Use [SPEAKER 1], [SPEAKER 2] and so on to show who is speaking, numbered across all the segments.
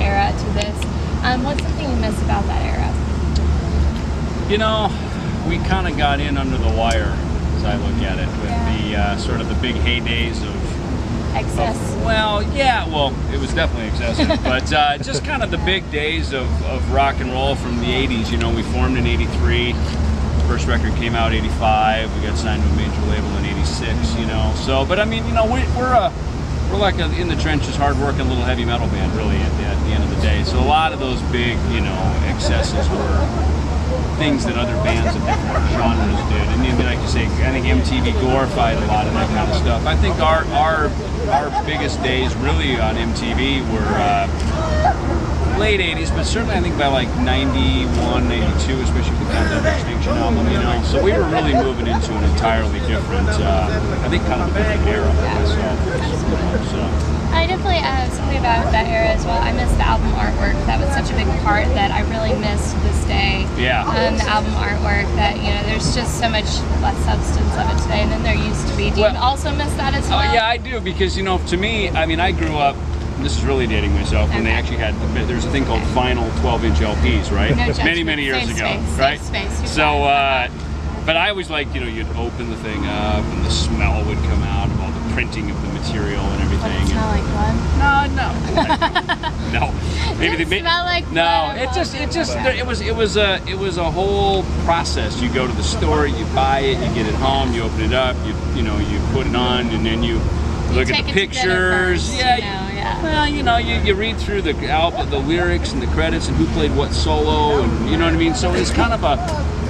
[SPEAKER 1] era to this. What's something you miss about that era?
[SPEAKER 2] You know, we kind of got in under the wire, as I look at it, with the sort of the big heydays of
[SPEAKER 1] Excess.
[SPEAKER 2] It was definitely excessive, but just kind of the big days of rock and roll from the 80s. You know, we formed in 83. First record came out 85. We got signed to a major label in 86. You know, so but I mean, you know, we're like a in the trenches, hard-working little heavy metal band, really. At the end of the day, so a lot of those big, you know, excesses were things that other bands of different genres did. And I mean, like you say, I think MTV glorified a lot of that kind of stuff. I think our biggest days really on MTV were late 80s, but certainly I think by like 91, 92, especially with the Countdown to Extinction album, you know. So we were really moving into an entirely different, I think kind of a different era for myself. So.
[SPEAKER 1] I definitely something about that era as well. I miss the album artwork. That was such a big part that I really miss to this day.
[SPEAKER 2] Yeah.
[SPEAKER 1] The album artwork that, you know, there's just so much less substance of it today than there used to be. Do you also miss that as well?
[SPEAKER 2] Oh, yeah, I do, because, you know, to me, I mean, I grew up, this is really dating myself, when they actually had, there's a thing called vinyl 12-inch LPs, right?
[SPEAKER 1] No judgment.
[SPEAKER 2] Many years
[SPEAKER 1] Safe
[SPEAKER 2] ago,
[SPEAKER 1] space.
[SPEAKER 2] right?
[SPEAKER 1] Safe space.
[SPEAKER 2] So, but I always liked, you know, you'd open the thing up and the smell would come out of all the printing of the material and everything.
[SPEAKER 1] Does it smell like blood?
[SPEAKER 2] No. Maybe
[SPEAKER 1] Does it smell like
[SPEAKER 2] no.
[SPEAKER 1] blood?
[SPEAKER 2] It was a whole process. You go to the store, you buy it, you get it home, you open it up, you know, you put it on, and then you look at the pictures. Well, you know, you read through the album, the lyrics and the credits and who played what solo, and you know what I mean. So it's kind of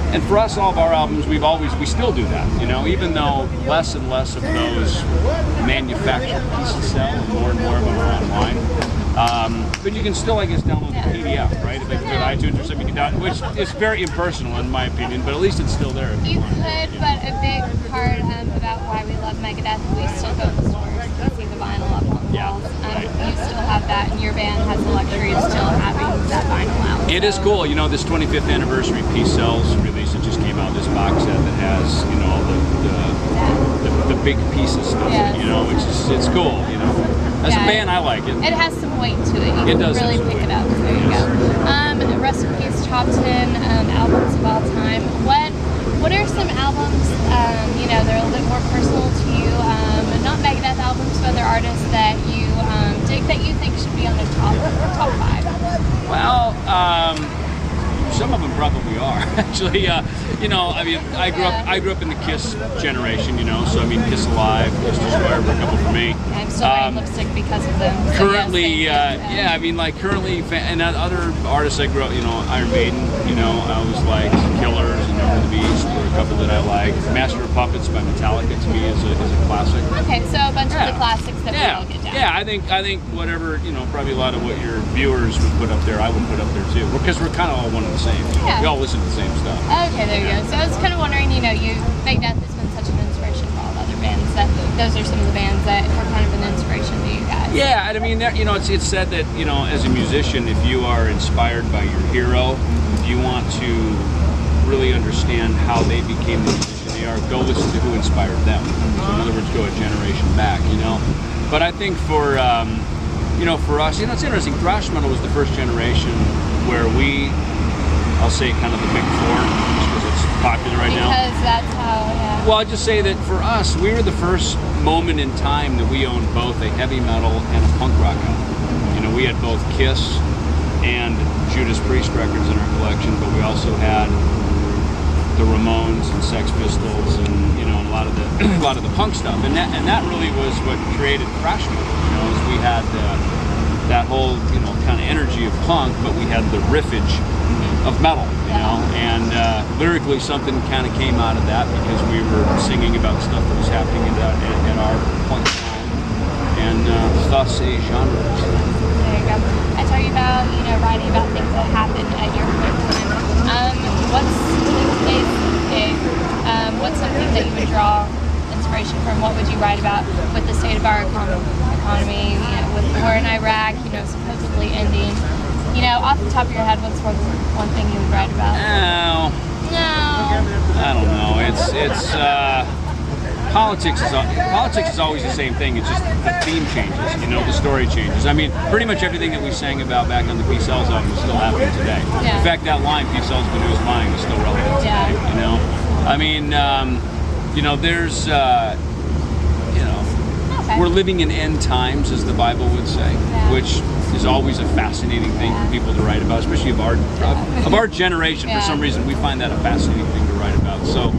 [SPEAKER 2] and for us, all of our albums, we still do that, you know, even though less and less of those manufactured pieces sell, and more of them are online. But you can still, I guess, download the PDF, right? If they go to iTunes or something, you can download, which is very impersonal in my opinion, but at least it's still there.
[SPEAKER 1] You could, but a big part about why we love Megadeth, we still go to the stores and see the vinyl up on the walls. You still have that, and your band has the luxury of still having that vinyl out.
[SPEAKER 2] It is cool. You know, this 25th anniversary Peace Cells release that just came out, this box set that has, you know, the big pieces stuff, you know, which is, it's cool, you know. As a band, I like it.
[SPEAKER 1] It has some weight to it. You
[SPEAKER 2] It
[SPEAKER 1] can
[SPEAKER 2] does
[SPEAKER 1] really pick it up. There you go. Rest in peace, top 10 albums of all time. What are some albums, you know, they're a little bit more personal to you, not Megadeth albums, but other artists that you dig that you think should be on the top 5?
[SPEAKER 2] Well, some of them probably are actually. You know, I mean, I grew up in the Kiss generation, you know. So I mean, Kiss Alive, Kiss Destroyer were a couple for me.
[SPEAKER 1] I'm still wearing lipstick because of them. So
[SPEAKER 2] currently, I mean, like currently, and other artists I grew up, you know, Iron Maiden, you know, I was like Killers and Number of the Beast were a couple that I like. Master of Puppets by Metallica to me is a classic.
[SPEAKER 1] Okay, so a bunch of the classics that we all get down.
[SPEAKER 2] Yeah, I think whatever, you know, probably a lot of what your viewers would put up there, I would put up there too, because we're kind of all one and the same. You know? We all listen to the same stuff.
[SPEAKER 1] Okay, there you go. So I was kind of wondering, you know, Megadeth has been such an inspiration for all the other bands, that those are some of the bands that are kind of an inspiration to you guys.
[SPEAKER 2] Yeah, I mean, you know, it's said that, you know, as a musician, if you are inspired by your hero, if you want to really understand how they became the musician they are, go listen to who inspired them. So in other words, go a generation back, you know. But I think for, you know, for us, you know, it's interesting. Thrash metal was the first generation where I'll say kind of the big four, just because it's popular right now.
[SPEAKER 1] Because that's how,
[SPEAKER 2] Well, I'd just say that for us, we were the first moment in time that we owned both a heavy metal and a punk rock album. You know, we had both Kiss and Judas Priest records in our collection, but we also had the Ramones and Sex Pistols and, you know, a lot of the punk stuff. And that really was what created thrash metal. You know, is we had that whole, you know, kind of energy of punk, but we had the riffage of metal, you know, and lyrically something kind of came out of that because we were singing about stuff that was happening at our point in time, and thus a genre.
[SPEAKER 1] There you go. I tell you about, you know, writing about things that happened at your point in time. What's something that you would draw inspiration from? What would you write about with the state of our economy, you know, with the war in Iraq, you know, supposedly ending? You know, off the top of your head, what's one thing you would write about?
[SPEAKER 2] No.
[SPEAKER 1] No.
[SPEAKER 2] I don't know. It's politics is always the same thing. It's just the theme changes, the story changes. I mean, pretty much everything that we sang about back on the Peace Sells album is still happening today.
[SPEAKER 1] Yeah.
[SPEAKER 2] In fact, that line, Peace Sells but who's buying, is still relevant today. I mean, there's
[SPEAKER 1] Okay.
[SPEAKER 2] we're living in end times, as the Bible would say, which is always a fascinating thing for people to write about, especially of our generation. For some reason, we find that a fascinating thing to write about. So,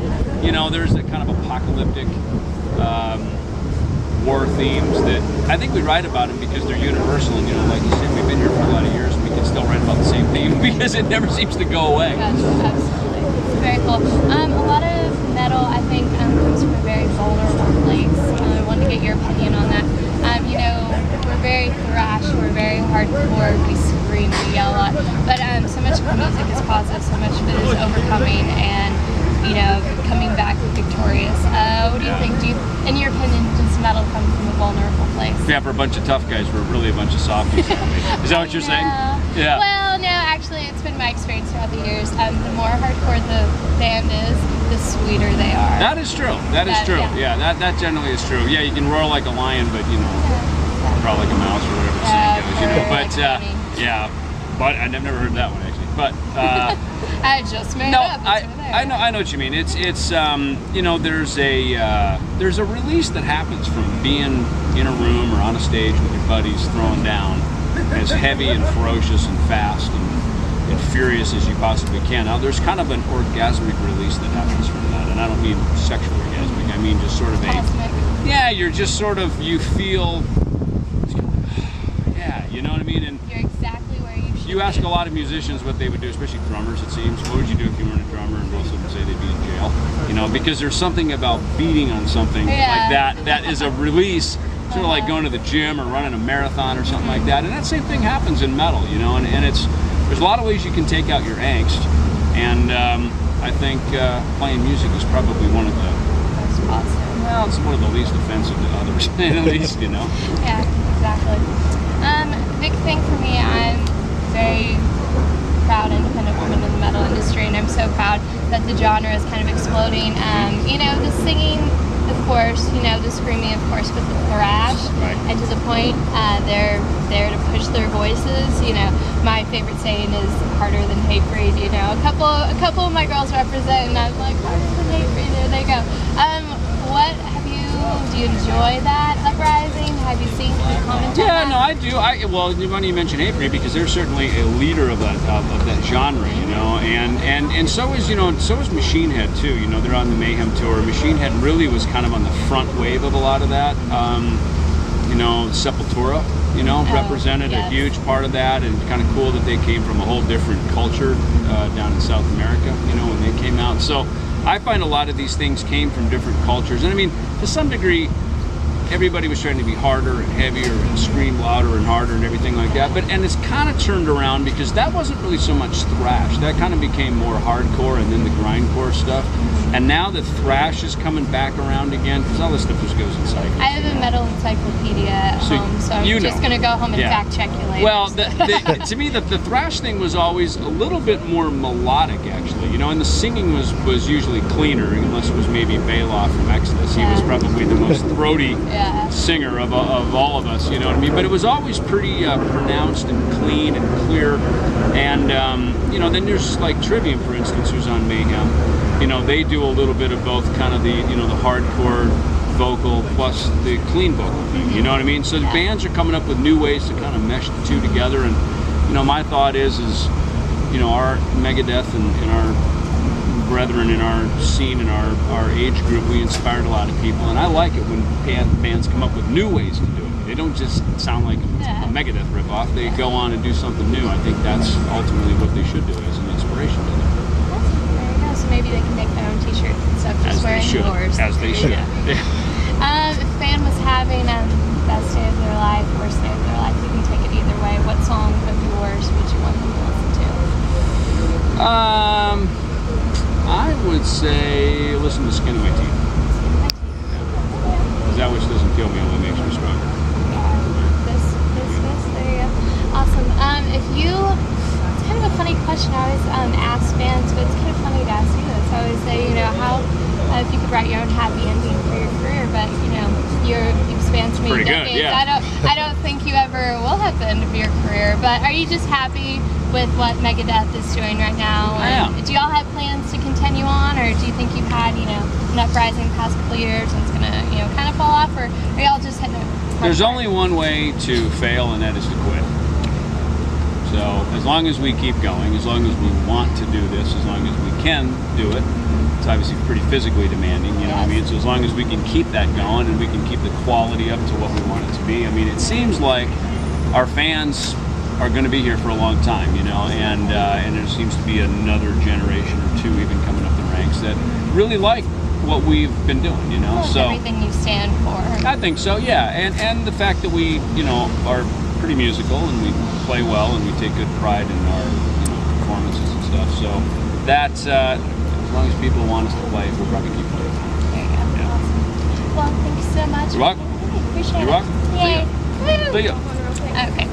[SPEAKER 2] there's a kind of apocalyptic war themes that I think we write about them because they're universal. And like you said, we've been here for a lot of years, and we can still write about the same theme because it never seems to go away.
[SPEAKER 1] Absolutely. Very cool. A lot of metal, I think, comes from a very vulnerable place. I wanted to get your opinion on that. We're very thrash, we're very hardcore, we scream, we yell a lot, but so much of the music is positive, so much of it is overcoming and, coming back victorious. What do you think? In your opinion, does metal come from a vulnerable place?
[SPEAKER 2] Yeah, for a bunch of tough guys, we're really a bunch of softies. Is that what you're saying? Yeah.
[SPEAKER 1] Well, no, actually, it's been my experience throughout the years. The more hardcore the band is, the sweeter they are.
[SPEAKER 2] That is true. That is true. Yeah, that generally is true. Yeah, you can roar like a lion, but crawl like a mouse or whatever the saying goes. But but I've never heard that one actually. But
[SPEAKER 1] I just made it up.
[SPEAKER 2] I know what you mean. It's there's a release that happens from being in a room or on a stage with your buddies throwing down as heavy and ferocious and fast and furious as you possibly can. Now there's kind of an orgasmic release that happens from that, and I don't mean sexual orgasmic. I mean just sort of you're just sort of, you feel, you know what I mean? And
[SPEAKER 1] you're exactly where you should
[SPEAKER 2] you ask a lot of musicians what they would do, especially drummers, it seems. What would you do if you weren't a drummer? And most of them say they'd be in jail. Because there's something about beating on something like that is a release, sort of like going to the gym or running a marathon or something like that. And that same thing happens in metal, and there's a lot of ways you can take out your angst. And I think playing music is probably one of the
[SPEAKER 1] most positive.
[SPEAKER 2] Well, it's one of the least offensive to others, at least,
[SPEAKER 1] Yeah, exactly. Big thing for me, I'm very proud independent woman in the metal industry, and I'm so proud that the genre is kind of exploding. The singing, of course, the screaming, of course, but the thrash, and to the point, they're there to push their voices. My favorite saying is harder than hate breed. A couple of my girls represent, and I'm like, harder than hate breed. There they go. Do you enjoy that uprising? Have you seen the comment?
[SPEAKER 2] Yeah, no, I do. Well, when you mention hate breed, because they're certainly a leader of that genre, and so is Machine Head too. They're on the Mayhem tour. Machine Head really was kind of on the front wave of a lot of that. Sepultura, represented a huge part of that, and kind of cool that they came from a whole different culture down in South America, when they came out. So I find a lot of these things came from different cultures. And I mean, to some degree, everybody was trying to be harder and heavier and scream louder and harder and everything like that. And it's kind of turned around because that wasn't really so much thrash. That kind of became more hardcore and then the grindcore stuff. And now the thrash is coming back around again because all this stuff just goes in cycles.
[SPEAKER 1] I have a metal encyclopedia at home, so I'm just going to go home and fact check you later.
[SPEAKER 2] Well, to me, the thrash thing was always a little bit more melodic, actually. And the singing was usually cleaner, unless it was maybe Bailoff from Exodus. He was probably the most throaty singer of all of us, you know what I mean? But it was always pretty pronounced and clean and clear. And, then there's like Trivium, for instance, who's on Mayhem. They do a little bit of both kind of the, the hardcore vocal plus the clean vocal thing, you know what I mean? So the bands are coming up with new ways to kind of mesh the two together. And, my thought is our Megadeth and our brethren in our scene, in our age group, we inspired a lot of people. And I like it when bands come up with new ways to do it. They don't just sound like a Megadeth ripoff. They go on and do something new. I think that's ultimately what they should do as an inspiration to them.
[SPEAKER 1] Maybe they can make their own t-shirts and stuff just wearing yours.
[SPEAKER 2] As they should.
[SPEAKER 1] If a fan was having best day of their life, worst day of their life, you can take it either way. What song of yours would you want them to listen to?
[SPEAKER 2] I would say listen to Skin of My Teeth. Because that which doesn't kill me only makes me stronger.
[SPEAKER 1] This, there you go. Awesome. It's kind of a funny question. I always ask fans, but it's kind of funny to ask you this. I always say, how if you could write your own happy ending for your career, but you know, you've spanned so many
[SPEAKER 2] Pretty good,
[SPEAKER 1] decades.
[SPEAKER 2] yeah.
[SPEAKER 1] I don't think you ever will have the end of your career. But are you just happy with what Megadeth is doing right now?
[SPEAKER 2] I am.
[SPEAKER 1] Do y'all have plans to continue on, or do you think you've had, you know, enough rising the past couple of years and it's gonna, you know, kind of fall off, or are y'all just hitting it?
[SPEAKER 2] There's only one way to fail, and that is to quit. So as long as we keep going, as long as we want to do this, as long as we can do it, it's obviously pretty physically demanding, you know what I mean? So as long as we can keep that going and we can keep the quality up to what we want it to be, I mean, it seems like our fans are going to be here for a long time, you know, and there seems to be another generation or two even coming up the ranks that really like what we've been doing, you know.
[SPEAKER 1] Well,
[SPEAKER 2] so
[SPEAKER 1] everything you stand for.
[SPEAKER 2] I think so, yeah, and the fact that we, you know, are pretty musical and we play well and we take good pride in our, you know, performances and stuff. So that's as long as people want us to play, we'll probably keep playing.
[SPEAKER 1] There you go.
[SPEAKER 2] Yeah.
[SPEAKER 1] Awesome. Well, thank you so much.
[SPEAKER 2] You're welcome.
[SPEAKER 1] Appreciate
[SPEAKER 2] You're
[SPEAKER 1] it.
[SPEAKER 2] welcome.
[SPEAKER 1] Yay.
[SPEAKER 2] See ya.
[SPEAKER 1] Woo.
[SPEAKER 2] See ya.
[SPEAKER 1] Okay.